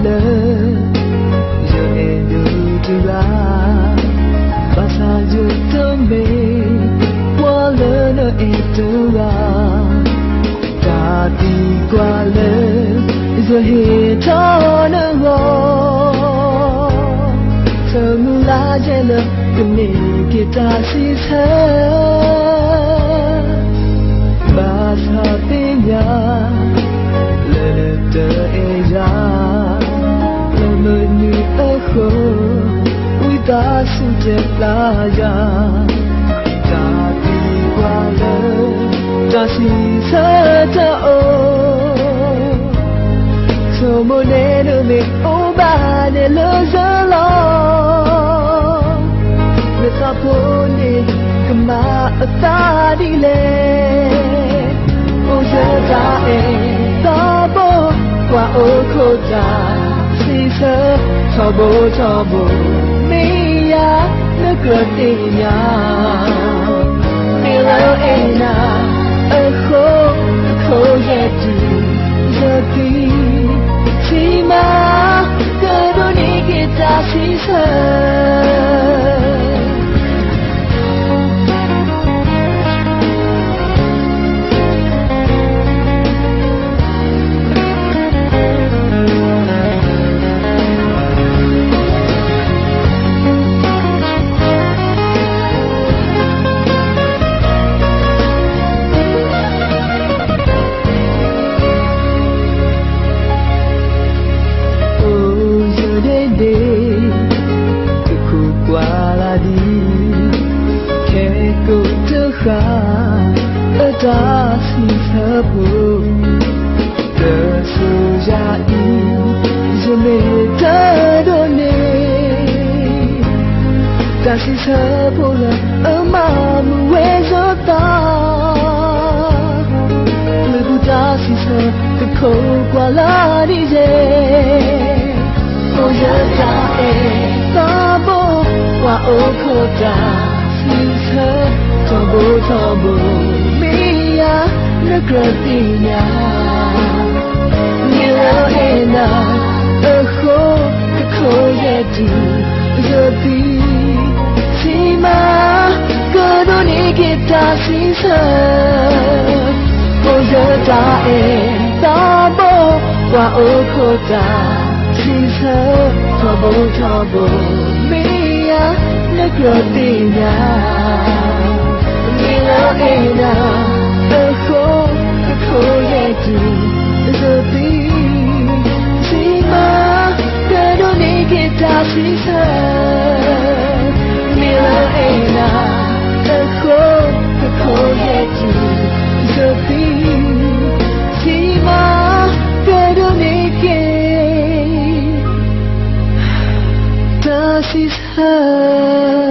le yo ne du tu la ba sa ju to me qua le no e tu la ta ti qua le yo he to no go so mu la je le ni ki ta si sa ba sa ti ya ta su te playa ta ti qua le ta si sa ta o so mo ne no me o ba ne lo za lo me ta po ne kama ta di le o ya ta e ta bo qua o ko ta si sa cho bo nó cửa tình nhà Milo ena khô ye tu giờ khi chỉ mà cơ đôi đi kita si sa ta si sa bu de su ya i je me ta do ne ta si sa bu la ama mu we zo ta le bu ta si sa de ko qua la di je o ya ta e ta bo qua o ko ta si sa to bo nó cửa tình nhà Milo ena khô ye tu giờ đi chỉ mà cơ đôi đi kita si sa bây giờ ta ta bo qua ô khô ta si sa cho bo mía nó cửa tình nhà Milo ena khô ye tu giờ đi chỉ mà cơ đôi đi kita si sa Milo ena khô ye tu giờ đi chỉ mà cơ đôi đi kita si sa